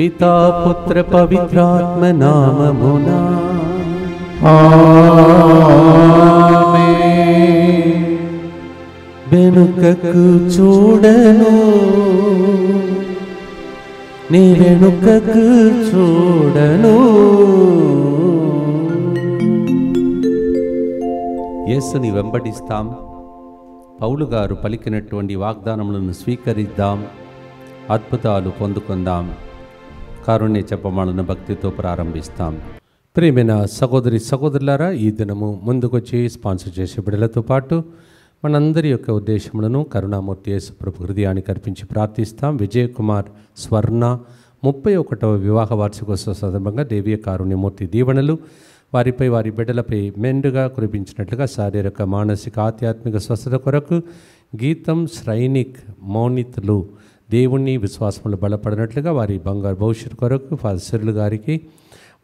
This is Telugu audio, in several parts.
పితా పుత్ర పవిత్రాత్మ నామమునా వెనుకకు చూడను నీ వెనుకకు చూడను. యేసుని వెంబడిస్తాం. పౌలు గారు పలికినటువంటి వాగ్దానములను స్వీకరిద్దాం, అద్భుతాలు పొందుకుందాం. కారుణ్య జపమాలను భక్తితో ప్రారంభిస్తాం. ప్రియమైన సహోదరి సహోదరులారా, ఈ దినము ముందుకొచ్చి స్పాన్సర్ చేసే బిడ్డలతో పాటు మనందరి యొక్క ఉద్దేశములను కరుణామూర్తి యేసు ప్రభు హృదయానికి అర్పించి ప్రార్థిస్తాం. విజయ్ కుమార్ స్వర్ణ 31వ వివాహ వార్షికోత్సవ సందర్భంగా దేవీయ కారుణ్యమూర్తి దీవెనలు వారిపై వారి బిడ్డలపై మెండుగా కురిపించినట్లుగా శారీరక మానసిక ఆధ్యాత్మిక స్వస్థత కొరకు గీతం శ్రైనిక్ మౌనితులు దేవుణ్ణి విశ్వాసములు బలపడినట్లుగా వారి బంగారు భవిష్యత్తు కొరకు ఫాదర్ సిరులు గారికి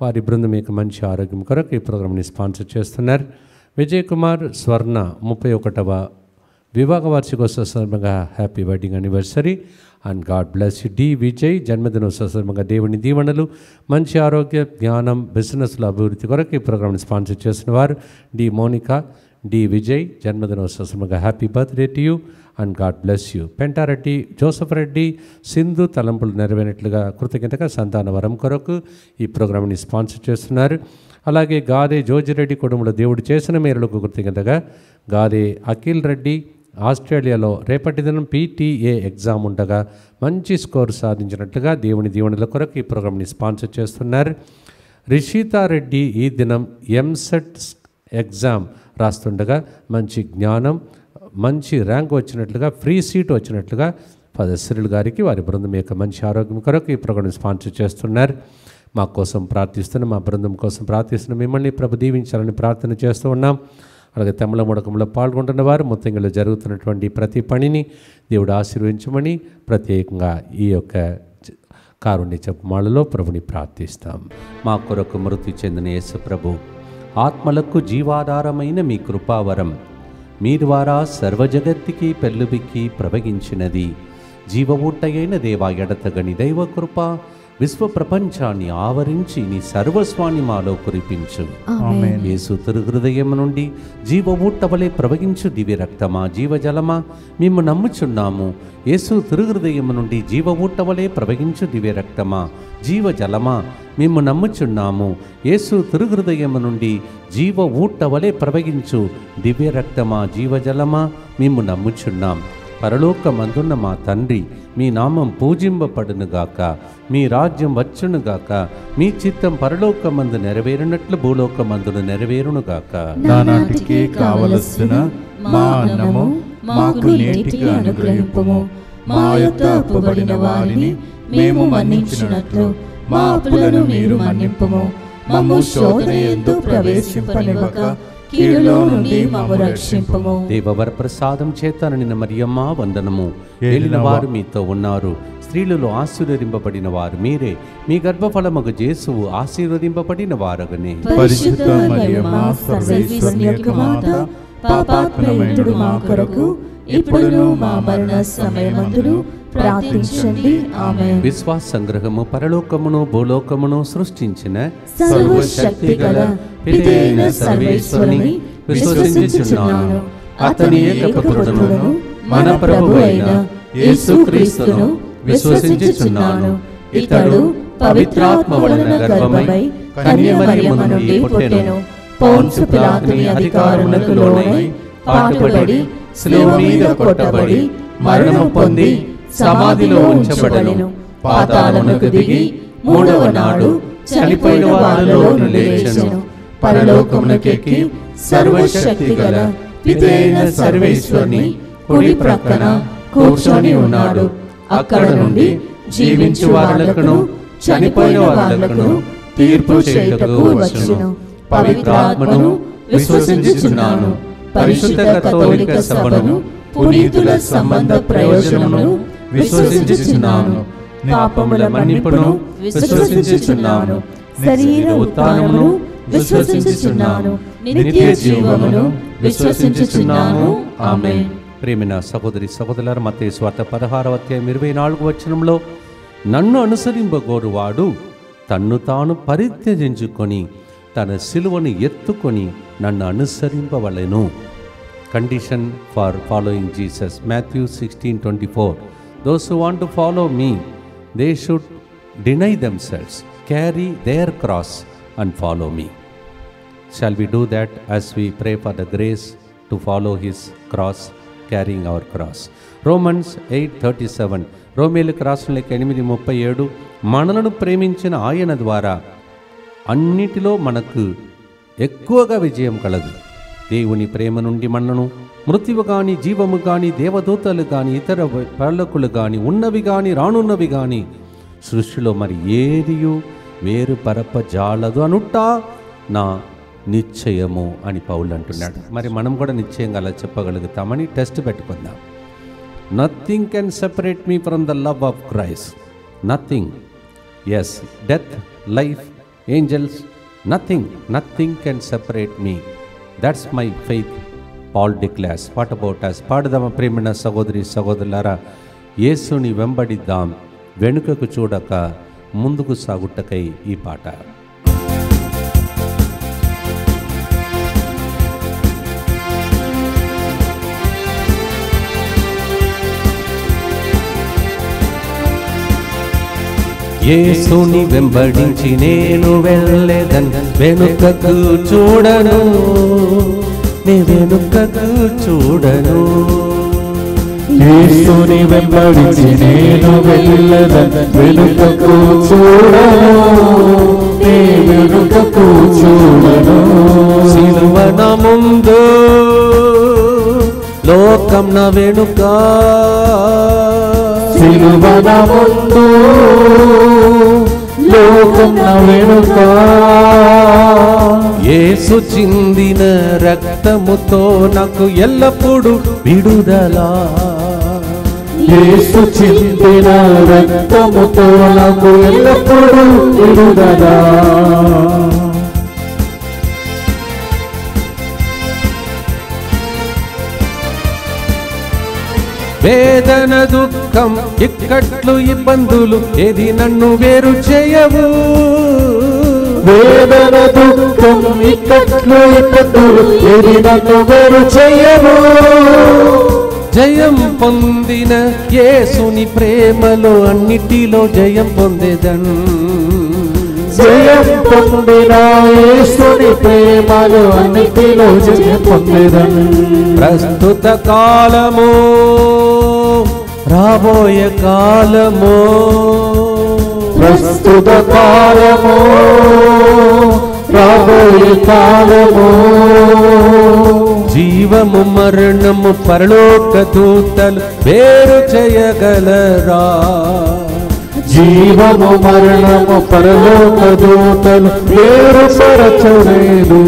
వారి బృందం యొక్క మంచి ఆరోగ్యం కొరకు ఈ ప్రోగ్రామ్ని స్పాన్సర్ చేస్తున్నారు. విజయ్ కుమార్ స్వర్ణ 31వ వివాహ వార్షికోత్సవ సందర్భంగా happy wedding anniversary and God bless you. D Vijay జన్మదినోత్సవ సందర్భంగా దేవుని దీవెనలు, మంచి ఆరోగ్య, జ్ఞానం, బిజినెస్ల అభివృద్ధి కొరకు ఈ ప్రోగ్రామ్ని స్పాన్సర్ చేసిన వారు డి మోనికా, డి విజయ్ జన్మదినోత్సవ సందర్భంగా happy birthday to you and God bless you. Penta Reddy Joseph Reddy Sindhu తలంపులు నెరవేరినట్లుగా కృతజ్ఞతగా సంతాన వరం కొరకు ఈ ప్రోగ్రామ్ని స్పాన్సర్ చేస్తున్నారు. అలాగే గాదే జోజిరెడ్డి కుటుంబంలో దేవుడు చేసిన మేరలకు కృతజ్ఞతగా గాదే అఖిల్ రెడ్డి ఆస్ట్రేలియాలో రేపటి దినం PTA ఎగ్జామ్ ఉండగా మంచి స్కోర్ సాధించినట్లుగా దేవుని దీవెనల కొరకు ఈ ప్రోగ్రామ్ని స్పాన్సర్ చేస్తున్నారు. రిషితారెడ్డి ఈ దినం ఎంసెట్ ఎగ్జామ్ రాస్తుండగా మంచి జ్ఞానం, మంచి ర్యాంక్ వచ్చినట్లుగా, ఫ్రీ సీట్ వచ్చినట్లుగా ఫాదర్ సిరిల్ గారికి వారి బృందం యొక్క మంచి ఆరోగ్యం కొరకు ఈ ప్రోగ్రాం స్పాన్సర్ చేస్తున్నారు. మా కోసం ప్రార్థిస్తున్న, మా బృందం కోసం ప్రార్థిస్తున్న మిమ్మల్ని ప్రభు దీవించాలని ప్రార్థన చేస్తూ ఉన్నాం. అలాగే తమిళ ముడకంలో పాల్గొంటున్న వారు మొత్తంగా జరుగుతున్నటువంటి ప్రతి పనిని దేవుడు ఆశీర్వదించమని ప్రత్యేకంగా ఈ యొక్క కారుణ్య జపమాలలో ప్రభుని ప్రార్థిస్తాం. మా కొరకు మృతి చెందిన యేసు ప్రభు ఆత్మలకు జీవాధారమైన మీ కృపావరం మీ ద్వారా సర్వజగత్తికి పెళ్ళుబిక్కి ప్రవగించినది. జీవఊటయైన దేవా ఎడతగని దైవ కృప విశ్వ ప్రపంచాన్ని ఆవరించి నీ సర్వస్వాన్ని మాలో కురిపించు. యేసు తిరుహృదయం నుండి జీవ ఊటవలే ప్రవగించు దివ్య రక్తమా, జీవజలమా మేము నమ్ముచున్నాము. యేసు తిరుహృదయం నుండి జీవ ఊటవలే ప్రవగించు దివ్య రక్తమా, జీవజలమా మేము నమ్ముచున్నాము. యేసు తిరుహృదయం నుండి జీవ ఊటవలే ప్రవగించు దివ్య రక్తమా, జీవజలమా మేము నమ్ముచున్నాం. పరలోకమందున్న మా తండ్రి, మీ నామం పూజింపబడునుగాక, మీ రాజ్యం వచ్చునుగాక, మీ చిత్తం పరలోకమందు నెరవేరునట్లు భూలోకమందును నెరవేరునుగాక. నానాటికి కావలసిన మా అన్నము మాకు నేటికి అనుగ్రహింపుము. మా యొద్ద అప్పుబడిన వారిని మేము మన్నించినట్లు మా అప్పులను మీరు మన్నింపుము. మమ్ము శోధన యందు ప్రవేశింపనివ్వక కీడులో నుండి మమ్ము రక్షింపుము. దేవవర ప్రసాదం చేత నిన్న మరియమ్మ వందనము. ఏలిన వారు మీతో ఉన్నారు, స్త్రీలలో ఆశీర్వదింపబడిన వారు మీరే, మీ గర్భఫలమగు యేసువు ఆశీర్వదింపబడిన వారగనే. పరిశుద్ధ మరియమ్మ సర్వేశ్వరుని యొక్క మాత, పాపాత్ములైన మా కొరకు ఇప్పుడును మా మరణ సమయమందును ప్రార్థించండి. ఆమేన్. విశ్వాస సంగ్రహము పరలోకమును భూలోకమును సృష్టించిన సర్వశక్తిగల పితైన సర్వేశ్వరుని విశ్వసించుచున్నాను. అతని ఏకపుత్రుడును మన ప్రభు అయిన యేసుక్రీస్తును విశ్వసించుచున్నాను. ఇతడు పవిత్రాత్మ వలన గర్భమై కన్యమరియమ్మ నుండి పుట్టెను. పోన్సు పిలాతుని అధికారములకు లోనై పాటుపడి శిలువ మీద కొట్టబడి మరణం పొంది సమాధిలో ఉంచబడెను. పాతాళమునకు దిగి మూడవ నాడు చనిపోయిన వారిలో లేచెను. పరలోకమునకెక్కి సర్వశక్తిగల పితైన సర్వేశ్వరుని కుడి ప్రక్కన కూర్చొని ఉన్నాడు. అక్కడ నుండి జీవించు వారులకును చనిపోయిన వారులకును తీర్పు చేయుటకు వచ్చును. పవిత్రాత్మను విశ్వసించుచున్నాను. పరిశుద్ధ కథోలిక సభను, పునీతుల సంబంధ ప్రయోజనమును విశ్వసించుచున్నాను. పాపముల మన్నిపును విశ్వసించుచున్నాను. శరీర ఉత్థానమును విశ్వసించుచున్నాను. నిత్య జీవమును విశ్వసించుచున్నాను. ఆమేన్. ప్రేమైన సహోదరి సహోదరులారా, మత్తయి సువార్త 16వ అధ్యాయం 24వ వచనంలో నన్ను అనుసరింపగోరువాడు తన్ను తాను పరిత్యజించుకొని తన సిలువను ఎత్తుకొని నన్ను అనుసరింపవలెను. Condition for following Jesus, Matthew 16:24. Those who want to follow me, they should deny themselves, carry their cross and follow me. Shall we do that as we pray for the grace to follow his cross, carrying our cross? Romans 8:37. రోమేలకు రాసిన 8:37. మనలను ప్రేమించిన ఆయన ద్వారా అన్నిటిలో మనకు ఎక్కువగా విజయం కలదు. దేవుని ప్రేమ నుండి మనను మృత్యువు కానీ, జీవము కానీ, దేవదూతలు కానీ, ఇతర పాలకులు కానీ, ఉన్నవి కానీ, రానున్నవి కానీ, సృష్టిలో మరి ఏదియు వేరు పరపజాలదు అనుట నా నిశ్చయము అని పౌలు అంటున్నాడు. మరి మనం కూడా నిశ్చయంగా అలా చెప్పగలుగుతామని టెస్ట్ పెట్టుకుందాం. Nothing can separate me from the love of Christ. Nothing. Yes, death, life, angels, nothing can separate me. That's my faith, Paul declares. What about us? పాడదామా ప్రేమైన సహోదరి సహోదరులారా? యేసుని వెంబడిద్దాం, వెనుకకు చూడక ముందుకు సాగుటకై ఈ పాట. యేసుని వెంబడించి నేను వెళ్ళేదన్, వెనుకకు చూడను, నే వెనుకకు చూడను. యేసుని వెంబడించి నేను వెళ్ళేదన్, వెనుకకు చూడను, నే వెనుకకు చూడను. సిలువ నా ముందు, లోకం నా వెనుక. సిలువ నా ముందు, లోకం నా వెనుక. యేసు చిందిన రక్తముతో నాకు ఎల్లప్పుడూ విడుదల. యేసు చిందిన రక్తముతో నాకు ఎల్లప్పుడూ విడుదల. వేదన, దుఃఖం, ఇక్కట్లు, ఇబ్బందులు ఏది నన్ను వేరు చేయవు. వేదన, దుఃఖం, ఇక్కట్లు, ఇబ్బందులు ఏది నన్ను వేరు చేయవు. జయం పొందిన యేసుని ప్రేమలో అన్నిటిలో జయం పొందేదన్. జయం పొందిన యేసుని ప్రేమలో అన్నిటిలో జయం పొందేదన్. ప్రస్తుత కాలము, రాబోయే కాలము, ప్రస్తుత కాలము, రాబోయే కాలము. జీవము, మరణము, పరలోక దూతలు వేరు చేయగలరా? జీవము, మరణము, పరలోక దూతలు వేరు పరచలేదు.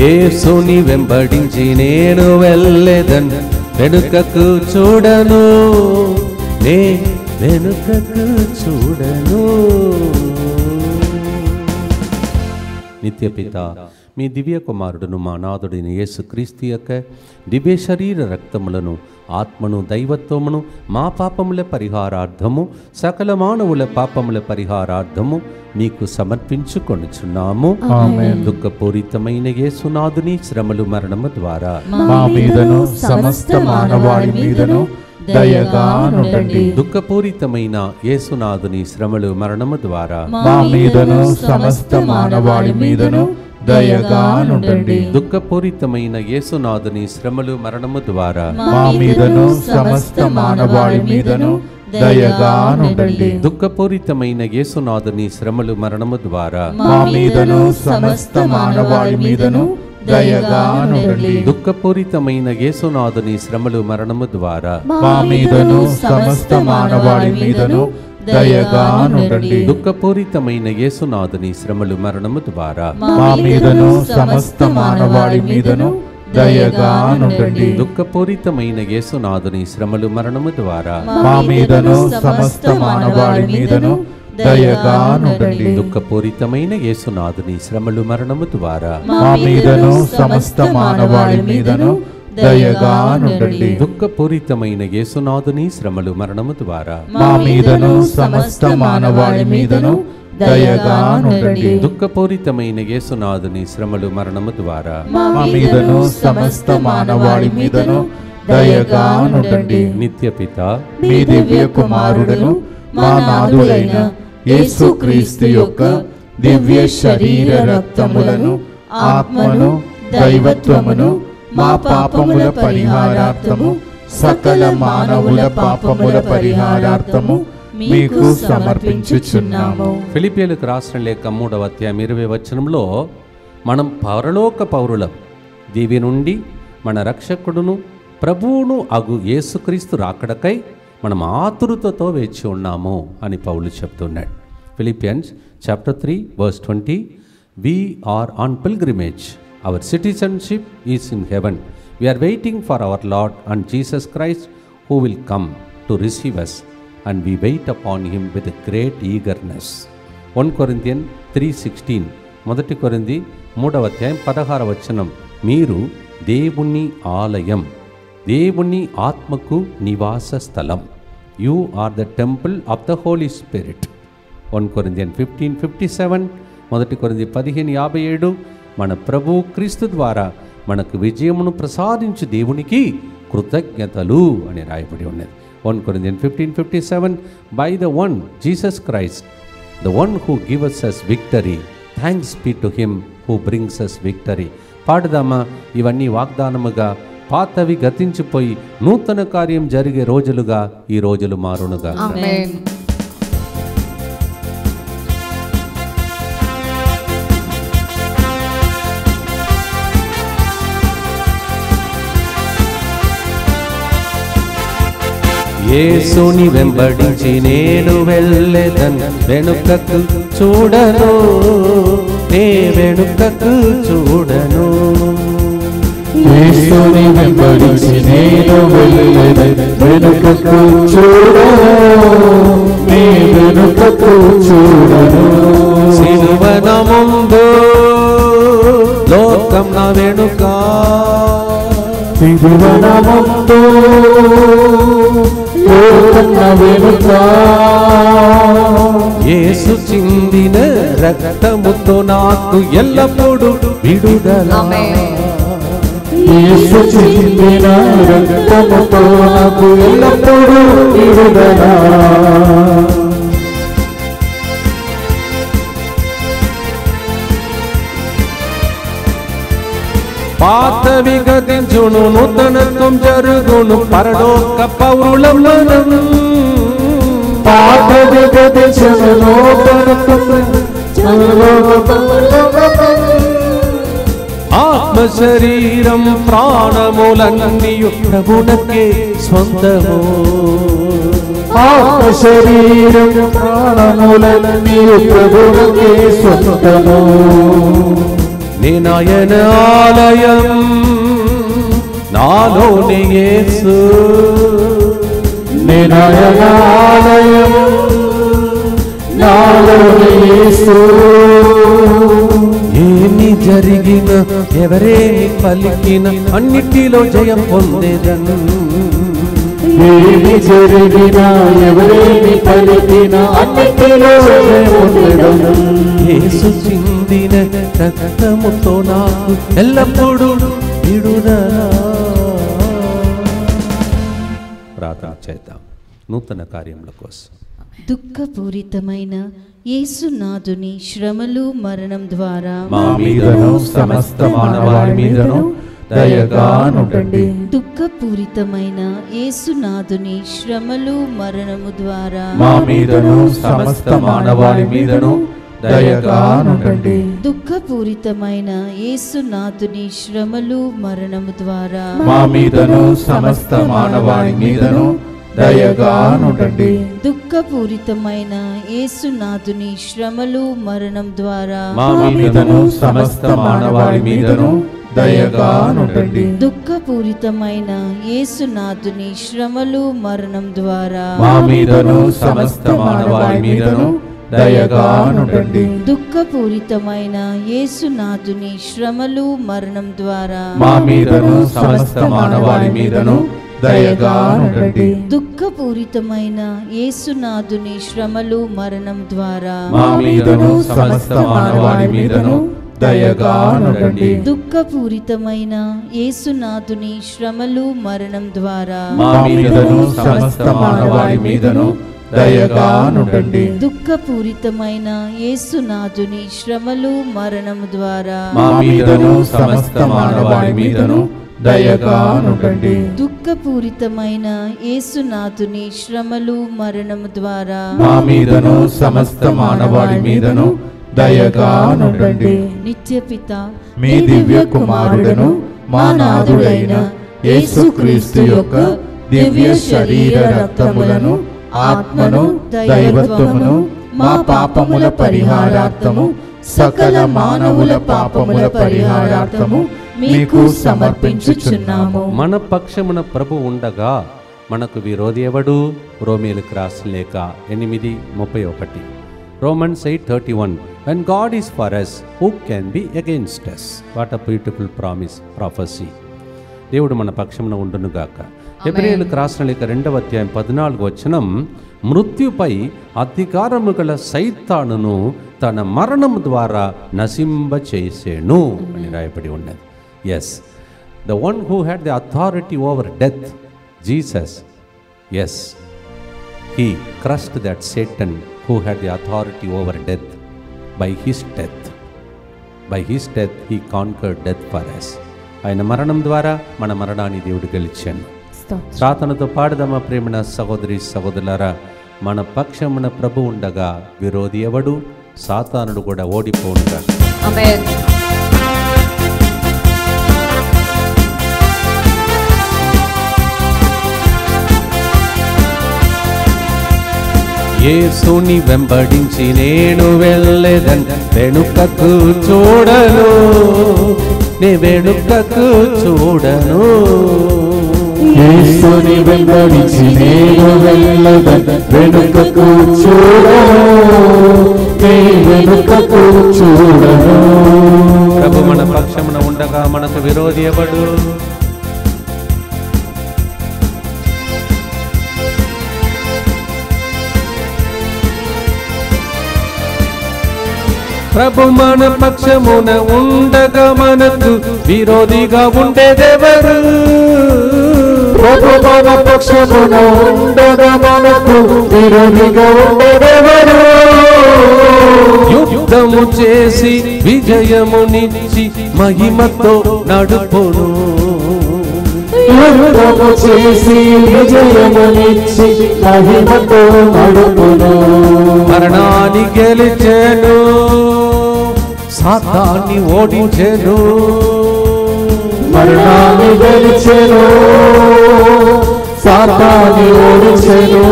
యేసుని వెంబడించి నేను వెళ్ళేదన్, వెనుకకు చూడను, నే వెనుకకు చూడను. నిత్యపిత, మీ దివ్య కుమారుడును మా నాథుడిని యేసుక్రీస్తు యొక్క దివ్య శరీర రక్తములను, ఆత్మను, దైవత్వమును మా పాపముల పరిహారార్థము, సకల మానవుల పాపముల పరిహారార్థము మీకు సమర్పించుకొనుచున్నాము. ఆమేన్. దుఃఖపూరితమైన యేసునాథుని శ్రమలు, మరణము ద్వారా మా మీదను సమస్త మానవాళి మీదను దయగా నుండండి. దుఃఖపూరితమైన యేసునాథుని శ్రమలు, మరణము ద్వారా మా మీదను సమస్త మానవాళి మీదను దయగా నుండండి. దుఃఖపూరితమైన యేసునాథుని శ్రమలు, మరణము ద్వారా మా మీదను సమస్త మానవాళి మీదను దయగా నుండండి. దుఃఖపూరితమైన యేసునాథుని శ్రమలు, మరణము ద్వారా మా మీదను సమస్త మానవాళి మీదను దయగా నుండండి. దుఃఖపూరితమైన యేసునాథుని శ్రమలు, మరణము ద్వారా మా మీదను సమస్త మానవాళి మీదను దయగా నుండండి. దుఃఖపూరితమైన యేసునాథుని శ్రమలు, మరణము ద్వారా మా మీదను సమస్త మానవాళి మీదను దయగా నుండండి. దుఃఖపూరితమైన యేసునాథుని శ్రమలు, మరణము ద్వారా మా మీదను సమస్త మానవాళి మీదను దయగా నుండండి. దుఃఖపూరితమైన యేసునాథుని శ్రమలు, మరణము ద్వారా మా మీదను సమస్త మానవాళి మీదను దయగా నుండండి. దుఃఖపూరితమైన యేసునాథుని శ్రమలు మరణము ద్వారా మా మీదను సమస్త మానవాళి మీదను దయగా నుండండి. దుఃఖపూరితమైన యేసునాథుని శ్రమలు మరణము ద్వారా మా మీదను సమస్త మానవాళి మీదను దయగా నుండండి. నిత్యపిత మీ దివ్య కుమారుడును మా నాథుడైన యేసుక్రీస్తు యొక్క దివ్య శరీర రక్తములను ఆత్మను దైవత్వమును మా పాపముల పరిహారార్థము సకల మానవుల పాపముల పరిహారార్థము మీకు సమర్పించుచున్నాము. ఫిలిప్పీయులకు రాసిన లేఖ 3వ అధ్యాయం 20వ వచనంలో మనం పరలోక పౌరులం, దీవి నుండి మన రక్షకుడును ప్రభువును అగు యేసుక్రీస్తు రాకడకై మనం ఆతురతతో వేచి ఉన్నాము అని పౌలు చెప్తున్నాడు. Philippians chapter 3 verse 20, we are on pilgrimage, our citizenship is in heaven, we are waiting for our Lord and Jesus Christ who will come to receive us and we wait upon him with great eagerness. 1 Corinthians 3:16, మొదటి కొరింథీ 3వ అధ్యాయం 16వ వచనం, మీరు దేవుని ఆలయం, దేవుని ఆత్మకు నివాస స్థలం. You are the temple of the holy spirit. 1 Corinthians 15:57, మొదటి కొరింథీ 15:57, మన ప్రభు క్రీస్తు ద్వారా మనకు విజయమును ప్రసాదించు దేవునికి కృతజ్ఞతలు అని రాయబడి ఉన్నది. 1 Corinthians 15:57, by the one Jesus Christ, the one who gives us victory, thanks be to him who brings us victory. పాడుదామా? ఇవన్నీ వాగ్దానముగా, పాతవి గతించిపోయి నూతన కార్యం జరిగే రోజులుగా ఈ రోజులు మారునుగా. ఆమేన్. యేసుని వెంబడించి నేను వెళ్ళెదన్, వెనుకకు చూడను, నే వెనుకకు చూడను. యేసుని వెంబడించి నేను వెళ్ళెదన్, వెనుకకు చూడను, నే వెనుకకు చూడను. సిలువన ముందు లోకం నా వెనుక, సిలువన ముందు లోకం నా వెనుక. యేసు చిందిన రక్తముతో నాకు ఎల్లప్పుడూ విడుదల. యేసు చిందిన రక్తముతో నాకు ఎల్లప్పుడూ విడుదల. పాతవి గతించును, నూతనత్వం జరుగును, పరలోక పౌరులం మనం. పాతవి గతించును, నూతనత్వం ఆత్మ శరీరం ప్రాణములన్నీయు ప్రభునకే స్వంతము. ఆత్మ శరీరం ప్రాణములన్నీ ప్రభువుకే స్వంతము. నేనాయన ఆలయం, నాలోని యేసు. నేనాయన ఆలయం, నాలోని యేసు. ఏమి జరిగిన ఎవరేమి పలికిన అన్నిటిలో జయం పొందేదను. ఏమి జరిగినా ఎవరేమి పలికిన అన్నిటిలో జయం పొందేదను. యేసు చిందిన రక్తముతో నాకు ఎల్లప్పుడూ విడుదల. ప్రార్థన చేద్దాం నూతన కార్యముల కోసం. దుఃఖపూరితమైన యేసునాథుని శ్రమలు మరణం ద్వారా మా మీదను సమస్త మానవాళి మీదను దయగా నుండండి. దుఃఖపూరితమైన యేసునాథుని శ్రమలు మరణము ద్వారా మా మీదను సమస్త మానవాళి మీదను దయగా నుండండి. దుఃఖపూరితమైన యేసునాథుని శ్రమలు మరణము ద్వారా మా మీదను సమస్త మానవాళి మీదను దయగా నుండండి. దుఃఖపూరితమైన యేసునాథుని శ్రమలు మరణం ద్వారా మా మీదను సమస్త మానవాళి మీదను దయగా నుండండి. దుఃఖపూరితమైన యేసునాథుని శ్రమలు మరణం ద్వారా మా మీదను సమస్త మానవాళి మీదను దయగానుండండి. దుఃఖపూరితమైన యేసునాథుని శ్రమలు మరణం ద్వారా మా మీదను సమస్త మానవాళి మీదను దయగానుండండి. దుఃఖపూరితమైన యేసునాథుని శ్రమలు మరణం ద్వారా మా మీదను సమస్త మానవాళి మీదను దయగానుండండి. దుఃఖపూరితమైన యేసునాథుని శ్రమలు మరణం ద్వారా మా మీదను సమస్త మానవాళి మీదను దయగానుండండి. దుఃఖపూరితమైన యేసునాథుని శ్రమలు మరణం ద్వారా మా మీదను సమస్త మానవాళి మీదను దయగానుండండి. దుఃఖపూరితమైన యేసునాథుని శ్రమలు మరణం ద్వారా మా మీదను సమస్త మానవాళి మీదను దయగానుండండి. నిత్యపిత మీ దివ్య కుమారుడను మా నాథుడైన యేసుక్రీస్తు యొక్క దివ్య శరీర రక్తములను ఆత్మను దైవత్వమును మా పాపముల పరిహారార్థము సకల మానవుల పాపముల పరిహారార్థము మీకు సమర్పించుచున్నాము. మన పక్షమున ప్రభు ఉండగా మనకు విరోధి ఎవడు? రోమీయులకు రాసిన లేఖ 8:31. Romans 8:31. When God is for us, who can be against us? What a beautiful promise, prophecy. దేవుడు మన పక్షమున ఉండునుగాక. హెబ్రీయులకు రాసిన లేఖ 2:14 మృత్యుపై అధికారము గల సైతానును తన మరణం ద్వారా నశింపచేసెను అని రాయబడి ఉన్నది. Yes, the one who had the authority over death, Jesus. Yes, he crushed that Satan who had the authority over death by his death. By his death he conquered death for us. ఆయన మరణం ద్వారా మన మరణాన్ని దేవుడు గెలిచాను. ప్రార్థనతో పాడదమా ప్రేమణ సహోదరి సహోదరులారా. మన పక్షమున ప్రభు ఉండగా విరోధి ఎవడు? సాతానుడు కూడా ఓడిపోనుగా. ఆమేన్. యేసుని వెంబడించి నేను వెళ్ళేదన్, వెనుకకు చూడను, నే వెనుకకు చూడను. యేసుని వెంబడించి నేను వెళ్ళదన్, వెనుకకు చూడను, నే వెనుకకు చూడను. ప్రభు మన పక్షమున ఉండగా మనకు విరోధి ఎవడు? ప్రభు మన పక్షమున ఉండగా మనకు విరోధిగా ఉండేదెవరు? ప్రభు మన పక్షమున ఉండగా మనకు విరోధిగా ఉండేదెవరు? యుద్ధము చేసి విజయమునిచ్చి మహిమతో నడుపును. యుద్ధము చేసి విజయమునిచ్చి మహిమతో నడుపును. మరణాన్ని గెలిచెను, సాతాన్ని ఓడించెను. మరణాన్ని గెలిచెను, సాతాన్ని ఓడించెను.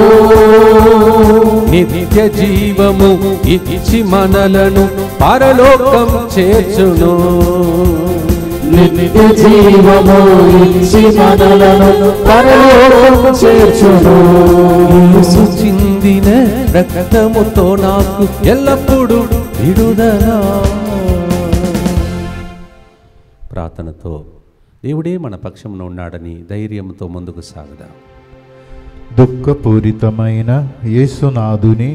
నిత్య జీవము ఇచ్చి మనలను పరలోకం చేర్చును. నిత్య జీవము ఇచ్చి మనలను పరలోకం చేర్చును. యేసు చిందిన రక్తముతో నాకు ఎల్లప్పుడూ విడుదల. ప్రార్థనతో దేవుడే మన పక్షమున ఉన్నాడని ధైర్యంతో ముందుకు సాగుదాం. దుఃఖపూరితమైన యేసునాథుని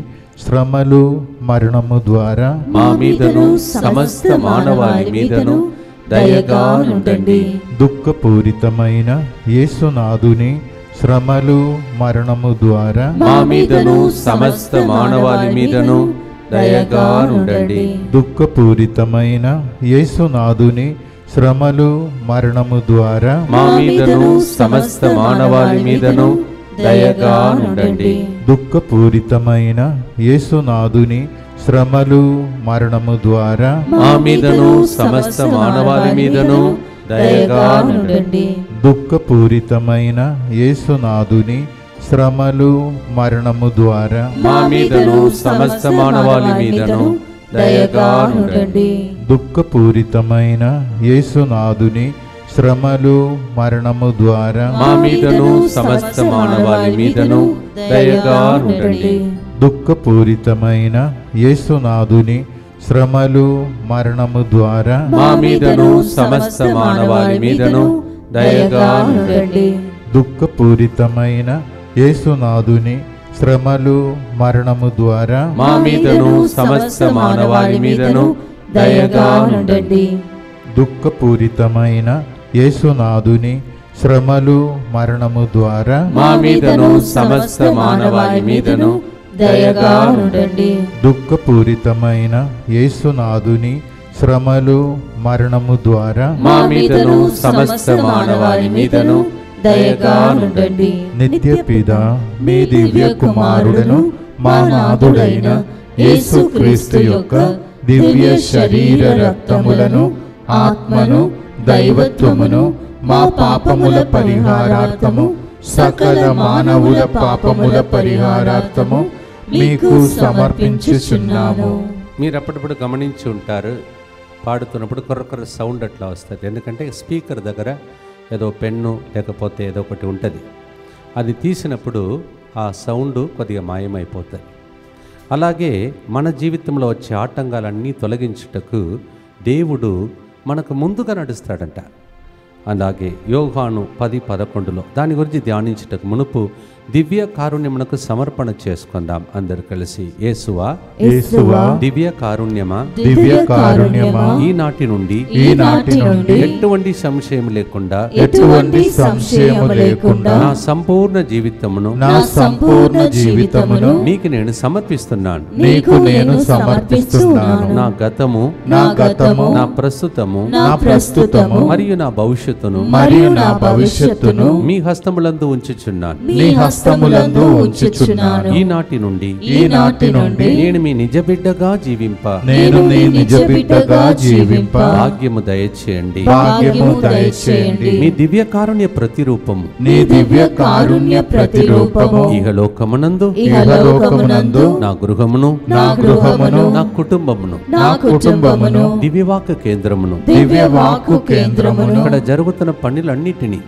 శ్రమలు మరణము ద్వారా మా మీదను సమస్త మానవాళి మీదను దయగానుండండి. దుఃఖపూరితమైన యేసునాథుని శ్రమలు మరణము ద్వారా మా మీదను సమస్త మానవాళి మీదను దయగానుండండి. దుఃఖపూరితమైన యేసునాథుని శ్రమలు మరణము ద్వారా మా మీదను సమస్త మానవాళి మీదను దయగానుండండి. దుఃఖపూరితమైన యేసునాథుని శ్రమలు మరణము ద్వారా మా మీదను సమస్త మానవాళి మీదను దయగానుండండి. దుఃఖపూరితమైన యేసునాథుని శ్రమలు మరణము ద్వారా మా మీదను సమస్త మానవాళి మీదను దయగానుండండి. దుఃఖపూరితమైన యేసునాథుని శ్రమలు మరణము ద్వారా మా మీదను సమస్త మానవాళి మీదను దయగానుండండి. దుఃఖపూరితమైన యేసునాథుని శ్రమలు మరణము ద్వారా మా మీదను సమస్త మానవాళి మీదను దయగా ఉండండి. దుఃఖపూరితమైన యేసునాథుని శ్రమలు మరణము ద్వారా మా మీదను సమస్త మానవాళి మీదను దయగా ఉండండి. దుఃఖపూరితమైన యేసునాథుని శ్రమలు మరణము ద్వారా మా మీదను సమస్త మానవాళి మీదను దయగా ఉండండి. దుఃఖపూరితమైన యేసునాథుని శ్రమలు మరణము ద్వారా మా మీదను సమస్త మానవాళి మీదను దయగా ఉండండి. నిత్యపిత మీ దివ్య కుమారుడను మా నాథుడైన యేసుక్రీస్తు యొక్క దివ్య శరీర రక్తములను ఆత్మను దైవత్వమును మా పాపముల పరిహారార్థము సకల మానవుల పాపముల పరిహారార్థము మీకు సమర్పించుచున్నాము. మీరు అప్పుడప్పుడు గమనించి ఉంటారు, పాడుతున్నప్పుడు కొర్ర సౌండ్ అట్లా వస్తుంది. ఎందుకంటే స్పీకర్ దగ్గర ఏదో పెన్ను లేకపోతే ఏదో ఒకటి ఉంటుంది. అది తీసినప్పుడు ఆ సౌండ్ కొద్దిగా మాయమైపోతుంది. అలాగే మన జీవితంలో వచ్చే ఆటంకాలన్నీ తొలగించుటకు దేవుడు మనకు ముందుగా నడుస్తాడంట. అలాగే యోహాను 10:11 దాని గురించి ధ్యానించుటకు మునుపు దివ్య కారుణ్యమునకు సమర్పణ చేసుకుందాం. అందరు కలిసి యేసువా దివ్య కారుణ్యమా ఈనాటి నుండి ఎటువంటి సంశయం లేకుండా నా సంపూర్ణ జీవితమును నీకు నేను సమర్పిస్తున్నాను. నా గతము నా ప్రస్తుతము మరియు నా భవిష్యత్తును మీ హస్తములందు ఉంచుచున్నాను. ఈనాటి నుండి నేను మీ నిజ బిడ్డగా జీవింప భాగ్యము దయచేయండి. మీ దివ్య కారుణ్య ప్రతిరూపము ఇహలోకమునందు నా గృహమును నా కుటుంబమును దివ్యవాక్కు కేంద్రమును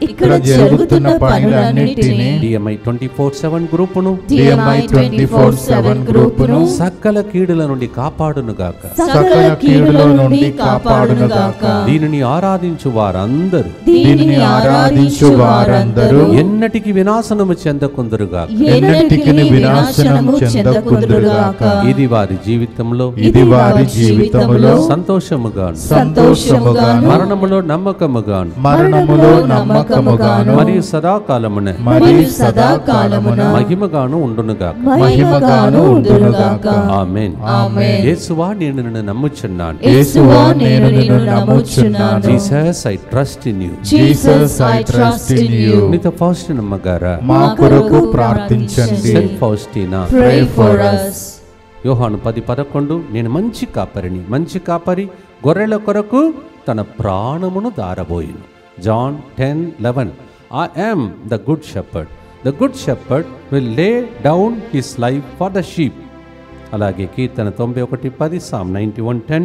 ఇక్కడ జరుగుతున్న పనులన్నిటినీ DMI 24/7 గ్రూపును సకల కీడుల నుండి కాపాడునుగాక. దీనిని ఆరాధించు వారందరూ ఎన్నటికి వినాశనము చెందకుందురుగాక. ఇది వారి జీవితంలో సంతోషముగాను మరణములో నమ్మకముగాను మరియు సదాకాలమున మహిమగాను ఉండునుగాక. ఆమేన్. యేసువా నేను నిన్ను నమ్ముచున్నాను. Jesus I trust in you. నిత ఫౌస్టినా అమ్మగారా మా కొరకు ప్రార్థించండి. సెయింట్ ఫౌస్టినా యోహాను 10:11 నేను మంచి కాపరి గొర్రెల కొరకు తన ప్రాణమును దారబోయిను. John 10:11 I am the good shepherd. The good shepherd will lay down his life for the sheep. అలాగే కీర్తన 91:10 Psalm 91:10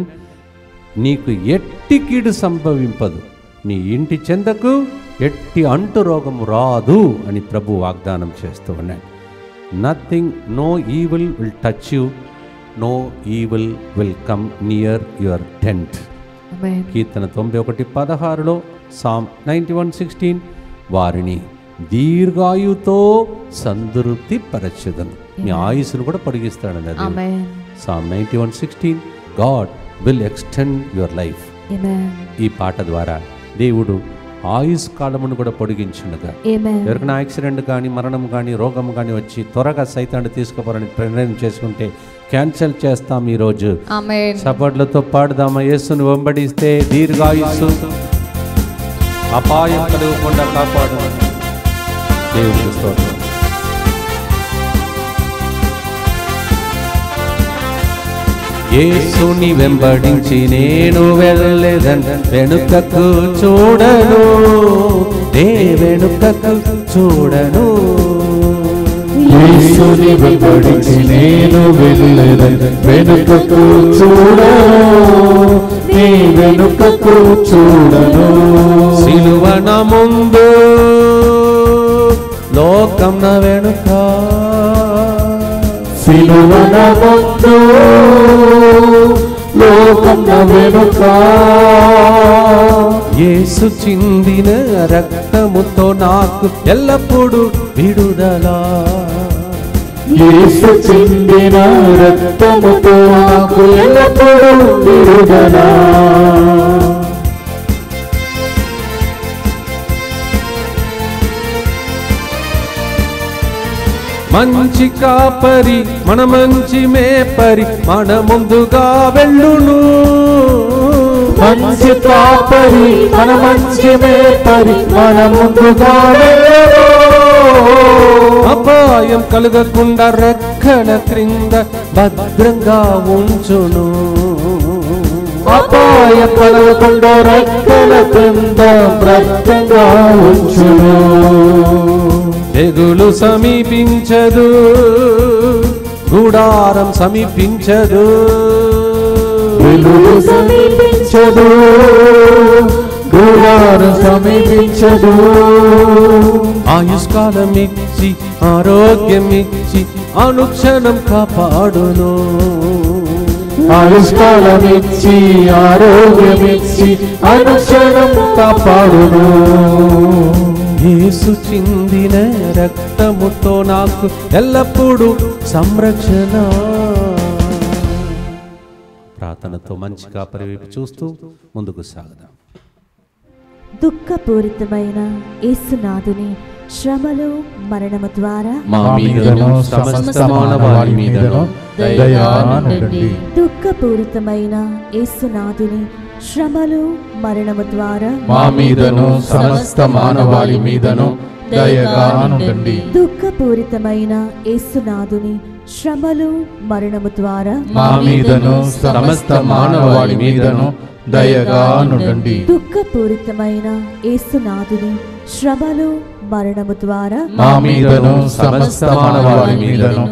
నీకు ఎట్టి కీడు సంభవింపదు, నీ ఇంటి చెందకు ఎట్టి అంటు రోగము రాదు అని ప్రభు వాగ్దానం చేస్తూ ఉన్నాడు. Nothing, no evil will touch you, no evil will come near your tent. కీర్తన 91:16 Psalm 91:16 వారిని దీర్ఘాయుతో సంతృప్తి పరచెదను. మీ ఆయుస్సును కూడా పొడిగిస్తాడని. Psalm 91:16 God will extend your life. ఈ పాట ద్వారా దేవుడు ఆయుష్ కాలమును కూడా పొడిగించుండగా ఎవరికైనా యాక్సిడెంట్ కానీ మరణం కానీ రోగం కానీ వచ్చి త్వరగా సైతాన్ని తీసుకుపోరని నిర్ణయం చేసుకుంటే క్యాన్సిల్ చేస్తాం ఈరోజు. సపర్లతో పాడుదామా. యేసును వెంబడిస్తే దీర్ఘాయుస్సు, అపాయం కలగకుండా కాపాడు. దేవునికి స్తోత్రం. యేసుని వెంబడించి నేను వెళ్ళలేదన్ వెనుకకు చూడను, వెనుకకు చూడను. యేసుని వెంబడించి నేను వెళ్ళలేదన్ వెనుకకు చూడను, వెనుకకు చూడను. సిలువ నా ముందు, లోకం నా వెనుక, సిలువన ముందు లోకం వెనుక యేసు చిందిన రక్తముతో నాకు ఎల్లప్పుడూ విడుదల. యేసు చిందిన రక్తముతో నాకు ఎల్లప్పుడూ విడుదల. మంచి కాపరి మన మంచి మేపరి మన ముందుగా వెళ్ళును. మంచి కాపరి మన మంచి మేపరి మన ముందుగా వెళ్ళును. అపాయం కలగకుండా రెక్కల క్రింద భద్రంగా ఉంచును. అపాయం కలగకుండా రెక్కల క్రింద భద్రంగా ఉంచును. తెగులు సమీపించదు, గుడారం సమీపించదు. వెలుగు సమీపించదు, గుడారం సమీపించదు. ఆయుష్కాలం ఇచ్చి ఆరోగ్యం ఇచ్చి అనుక్షణం కాపాడును. ఆయుష్కాలం ఇచ్చి ఆరోగ్యం ఇచ్చి అనుక్షణం కాపాడును. యేసు చిందిన రక్తముతో నాకు ఎల్లప్పుడూ సంరక్షణ. ప్రార్థనతో మంచి కాపరి వైపు చూస్తూ ముందుకు సాగుదాం. దుఃఖపూరితమైన యేసునాథుని శ్రమలు మరణము ద్వారా మా మీదను సమస్త మానవాళి మీదను దయగా నుండండి. దుఃఖపూరితమైన యేసునాథుని శ్రమలు మరణము ద్వారా మా మీదను సమస్త మానవాళి మీదను దయగా నుండండి. దుఃఖపూరితమైన యేసునాథుని శ్రమలు మరణము ద్వారా మా మీదను సమస్త మానవాళి మీదను దయగా నుండండి. దుఃఖపూరితమైన యేసునాథుని శ్రమలు మరణము ద్వారా మా మీదను సమస్త మానవాళి మీదను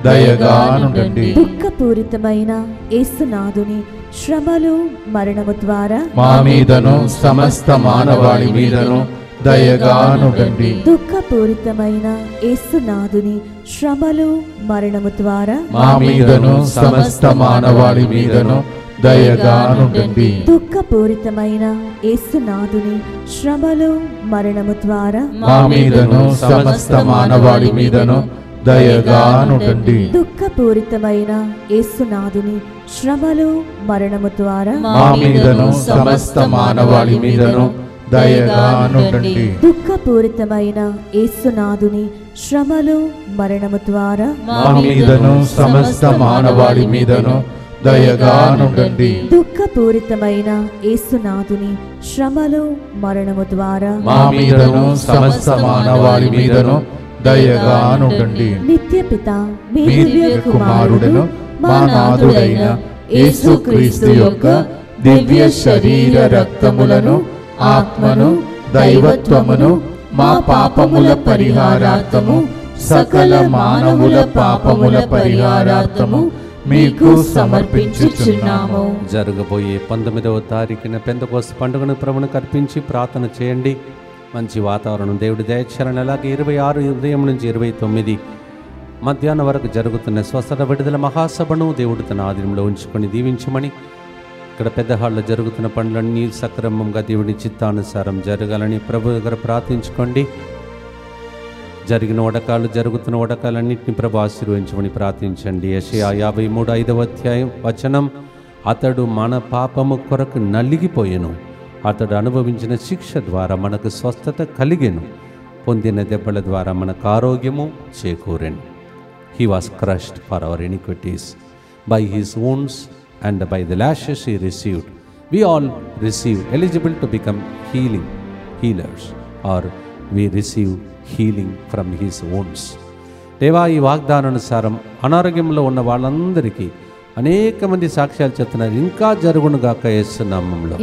దయగా నుండండి. దుఃఖపూరితమైన యేసునాథుని శ్రమలు మరణము ద్వారా మా మీదను సమస్త మానవాళి మీదను దయగా నుండండి. దుఃఖపూరితమైన యేసునాథుని శ్రమలు మరణము ద్వారా మా మీదను సమస్త మానవాళి మీదను దయగా నుండండి. దుఃఖపూరితమైన యేసునాథుని శ్రమలు మరణము ద్వారా మా మీదను సమస్త మానవాళి మీదను దయగా నుండండి. దుఃఖపూరితమైన యేసునాథుని శ్రమలు మరణము ద్వారా మా మీదను సమస్త మానవాళి మీదను దయగా నుండండి. దుఃఖపూరితమైన యేసునాథుని శ్రమలు మరణము ద్వారా మా మీదను సమస్త మానవాళి మీదను దయగా నుండండి. దుఃఖపూరితమైన యేసునాథుని శ్రమలు మరణము ద్వారా మా మీదను సమస్త మానవాళి మీదను దయగా నుండండి. నిత్యపిత మీ మీ దివ్య కుమారుడను మా నాథుడైన యేసుక్రీస్తు యొక్క దివ్య శరీర రక్తములను ఆత్మను దైవత్వమును మా పాపముల పరిహారార్థము సకల మానవుల పాపముల పరిహారార్థము మీకు సమర్పించుచున్నాము. జరగబోయే 19వ తారీఖున పెంతెకోస్తు పండుగను ప్రభువునికి అర్పించి ప్రార్థన చేయండి. మంచి వాతావరణం దేవుడి దయచేయాలని. అలాగే 26 ఉదయం నుంచి 29 మధ్యాహ్నం వరకు జరుగుతున్న స్వస్థత విడుదల మహాసభను దేవుడు తన ఆధీనంలో ఉంచుకొని దీవించమని, ఇక్కడ పెద్ద హాల్లో జరుగుతున్న పనులన్నీ సక్రమంగా దేవుని చిత్తానుసారం జరగాలని ప్రభు దగ్గర ప్రార్థించుకోండి. జరిగిన వడకాలు జరుగుతున్న వడకాలన్నింటినీ ప్రభు ఆశీర్వదించమని ప్రార్థించండి. యెషయా 53 5 వచనం, అతడు మన పాపము కొరకు నలిగిపోయెను, అతడు అనుభవించిన శిక్ష ద్వారా మనకు స్వస్థత కలిగెను, పొందిన దెబ్బల ద్వారా మనకు ఆరోగ్యము చేకూరెను. He was crushed for our iniquities. By his wounds and by the lashes he received. We all receive eligible to become healers, or we receive healing from his wounds. దేవా, ఈ వాగ్దానానుసారం అనారోగ్యంలో ఉన్న వాళ్ళందరికీ అనేక మంది సాక్ష్యాలు చెప్తున్నారు. ఇంకా జరుగునుగాక యేసు నామములో.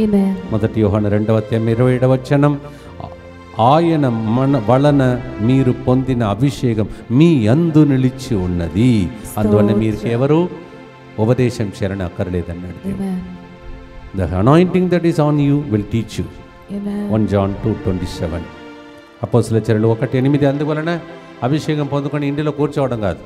మొదటి యోహాను 2:27 వచనం, ఆయన మన వలన మీరు పొందిన అభిషేకం మీ యందు నిలిచి ఉన్నది, అందువల్ల మీరు ఎవరు ఉపదేశం చేరని అక్కర్లేదన్నాడు. The anointing that is on you will teach you. 1 John 2:27. అపోస్తలుల చర్యలు 1:8. అందువలన అభిషేకం పొందుకొని ఇంటిలో కూర్చోవడం కాదు,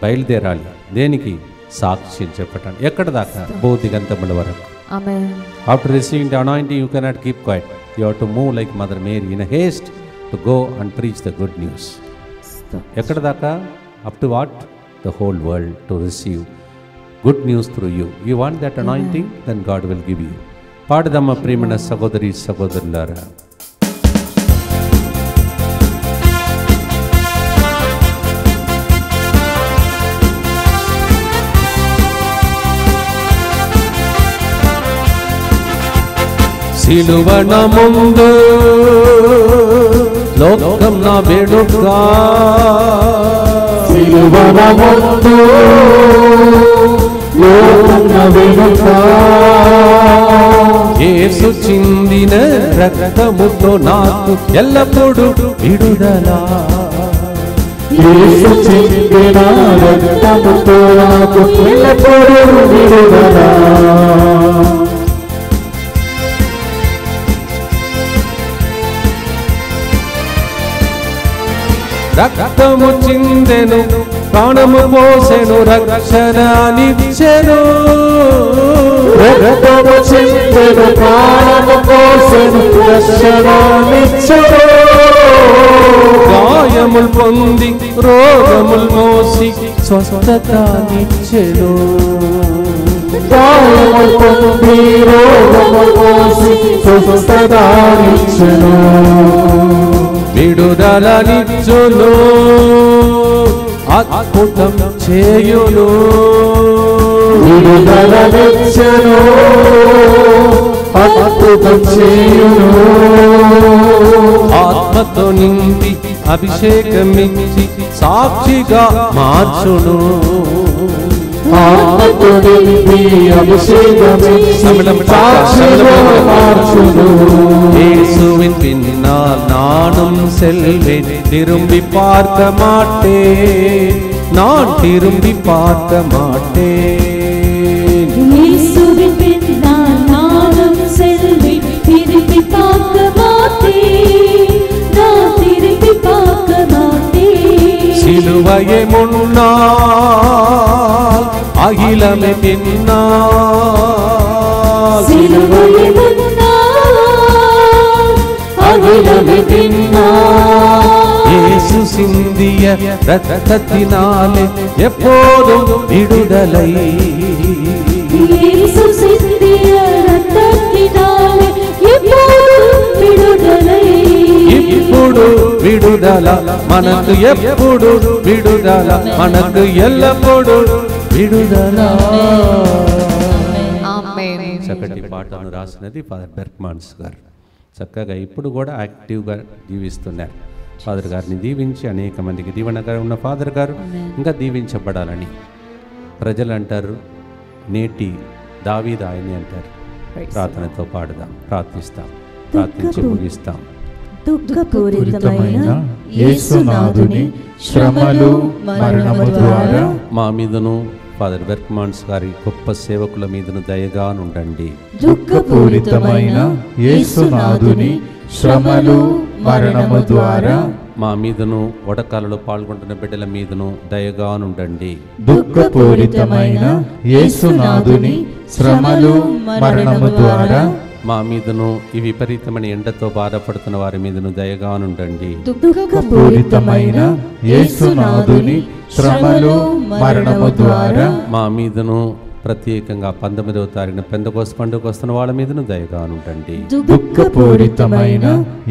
బయలుదేరాలి. దేనికి? సాక్ష్యం చెప్పటానికి. ఎక్కడ దాకా? భూదిగంతముల వరకు. ఆమేన్. After receiving the anointing, you cannot keep quiet. You have to move like Mother Mary in a haste to go and preach the good news. ఎక్కడ దాకా? Up to what? The whole world to receive good news through you. You want that anointing? Then God will give you. పాడదమ్మ ప్రియమైన సహోదరి సహోదరులారా. సిలువన ముందు లోకం నా వేడుక, సిలువన ముందు లోకం నా వేడుక, యేసు చిందిన రక్తముతో నాకు ఎల్లప్పుడూ విడుదల, యేసు చిందిన రక్తముతో నాకు ఎల్లప్పుడూ విడుదల. రక్తము చిందెను, ప్రాణము పోసెను, రక్షణనిచ్చెను. రక్తము చిందెను, ప్రాణము పోసెను, రక్షణనిచ్చెను. గాయములు పొంది రోగములు మోసి స్వస్థతనిచ్చెను. గాయములు పొంది రోగములు మోసి స్వస్థతనిచ్చెను. విడుదలనిచ్చును, అద్భుతం చేయును. విడుదలనిచ్చెను, అద్భుతం చేయును. ఆత్మతో నిండి అభిషేకమిచ్చి సాక్షిగా మార్చును. ఆత్మతో నిండి అభిషేకమిచ్చి సాక్షిగా మార్చును. இயேசுவின் பின்னால் நானும் செல்வேன், திரும்பி பார்க்க மாட்டேன், நான் திரும்பி பார்க்க மாட்டேன். இயேசுவின் பின்னால் நானும் செல்வேன், திரும்பி பார்க்க மாட்டேன், நான் திரும்பி பார்க்க மாட்டேன். சிலுவையை முன்னால், அகிலமே பின்னால், சிலுவையை முன்னால், அகிலமே பின்னால். இயேசு சிந்திய ரத்தத்தினாலே எப்போதும் விடுதலை, இயேசு சிந்திய ரத்தத்தினாலே எப்போதும் விடுதலை. ఇప్పుడు విడుదల మనకు, ఎప్పుడు విడుదల మనకు, ఎల్లప్పుడు విడుదల. చక్కటి పాటను రాసినది ఫాదర్ బెర్క్మాన్స్ గారు. చక్కగా ఇప్పుడు కూడా యాక్టివ్గా జీవిస్తున్నారు. ఫాదర్ గారిని దీవించి అనేక మందికి దీవెనగా ఉన్న ఫాదర్ గారు ఇంకా దీవించబడాలని ప్రజలు అంటారు. నేటి దావీదు ఆయనే అంటారు. ప్రార్థనతో పాడుదాం, ప్రార్థిస్తాం, ప్రార్థించి ముగిస్తాం. దుఃఖపూరితమైన యేసునాథుని శ్రమలు మరణము ద్వారా మా మీదను ఫాదర్ బెర్క్మాన్స్ గారి గొప్ప సేవకుల మీదను దయగా నుండండి. దుఃఖపూరితమైన యేసునాథుని శ్రమలు మరణము ద్వారా మా మీదను వడకాలలో పాల్గొంటున్న బిడ్డల మీదను దయగా నుండండి. దుఃఖపూరితమైన యేసునాథుని శ్రమలు మరణము ద్వారా మా మీదను ఈ విపరీతమైన ఎండతో బాధపడుతున్న వారి మీదను దయగా నుండండి. దుఃఖపూరితమైన యేసునాథుని శ్రమలు మరణము ద్వారా మా మీదను ప్రత్యేకంగా 19వ తారీఖున పెందెకోస్తు పండుగకు వస్తున్న వాళ్ళ మీదను దయగా నుండండి. దుఃఖపూరితమైన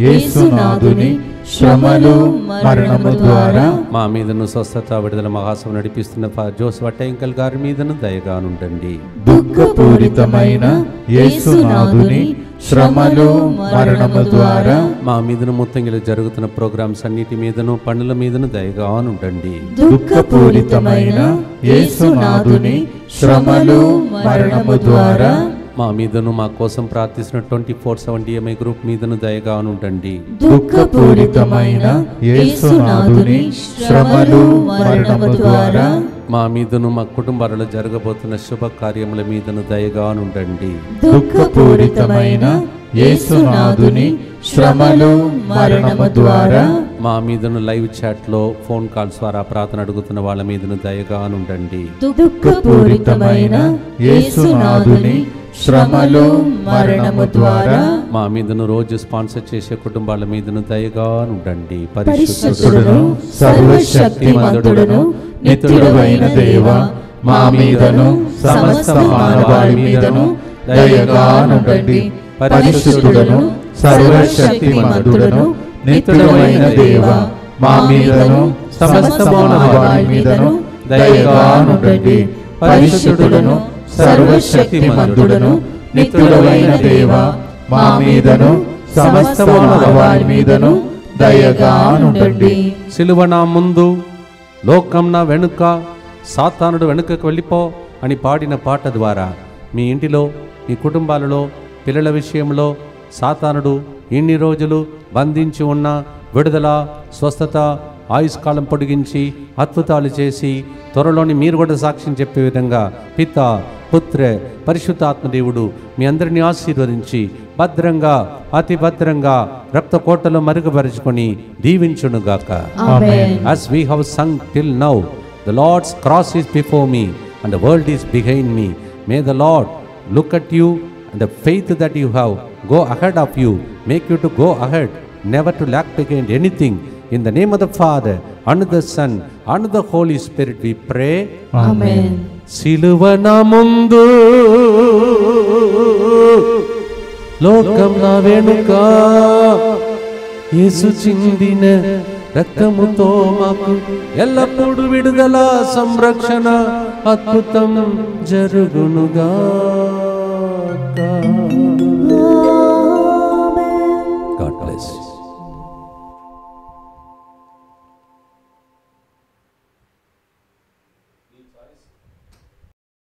యేసునాథుని శ్రమలు మరణము ద్వారా మా మీదను స్వస్థత విడుదల మహాసభ నడిపిస్తున్న జోస్ వట్టేంకల్ గారి మీదను దయగా నుండండి. దుఃఖపూరితమైన యేసునాథుని శ్రమలు మరణము ద్వారా మా మీదను ముత్తంగిలో జరుగుతున్న ప్రోగ్రామ్స్ అన్నిటి మీదను పనుల మీదను దయగా నుండండి. దుఃఖపూరితమైన యేసునాథుని శ్రమలు మరణము ద్వారా మా మీదను మా కోసం ప్రార్థిస్తున్న 24/7 DMI గ్రూప్ మీదను దయగా నుండండి. దుఃఖపూరితమైన యేసునాథుని శ్రమలు మరణము ద్వారా మా మీదను మా కుటుంబాలలో జరగబోతున్న శుభ కార్యముల మీదను దయగా నుండండి. దుఃఖపూరితమైన యేసునాథుని శ్రమలు మరణము ద్వారా మా మీదను లైవ్ చాట్లో ఫోన్ కాల్స్ ద్వారా ప్రార్థన అడుగుతున్న వాళ్ళ మీదను దయగానుండండి. దుఃఖపూరితమైన యేసునాథుని శ్రమలు మరణము ద్వారా మా మీదను రోజు స్పాన్సర్ చేసే కుటుంబాల మీదను దయగానుండండి. పరిశుద్ధుడును సర్వశక్తిమంతుడును నిత్యుడైన దేవ, మా మీదను సమస్త మానవాళి మీదను దయగానుండండి. పరిశుద్ధుడును సర్వశక్తిమంతుడును నిత్యుడైన దేవ, మా మీదను సమస్త మానవాళి మీదను దయగానుండండి. పరిశుద్ధుడును సర్వశక్తిమంతుడును నిత్యుడైన దేవ, మా మీదను సమస్త మానవాళి మీదను దయగానుండండి. సిలువ నా ముందు, లోకం నా వెనుక, సాతానుడు వెనుకకు వెళ్ళిపో అని పాడిన పాట ద్వారా మీ ఇంటిలో, మీ కుటుంబాలలో, పిల్లల విషయంలో సాతానుడు ఇన్ని రోజులు బంధించి ఉన్న విడుదల, స్వస్థత, ఆయుష్కాలం పొడిగించి అద్భుతాలు చేసి త్వరలోని మీరు కూడా సాక్ష్యం చెప్పే విధంగా పిత, పుత్ర, పరిశుద్ధాత్మదేవుడు మీ అందరినీ ఆశీర్వదించి భద్రంగా, అతి భద్రంగా రక్త కోటలో మరుగుపరుచుకొని దీవించునుగాక. As we have sung till now, the Lord's cross is before me and the world is behind me. May the Lord look at you and the faith that you have go ahead of you, make you to go ahead, never to lack behind anything. In the name of the Father, and the Son, and the Holy Spirit we pray. Amen. సిలువ నా ముందు, లోకం నా వెనుక, యేసు చిందిన రక్తముతో మాకు ఎల్లప్పుడూ విడుదల, సంరక్షణ, అద్భుతం జరుగునుగా.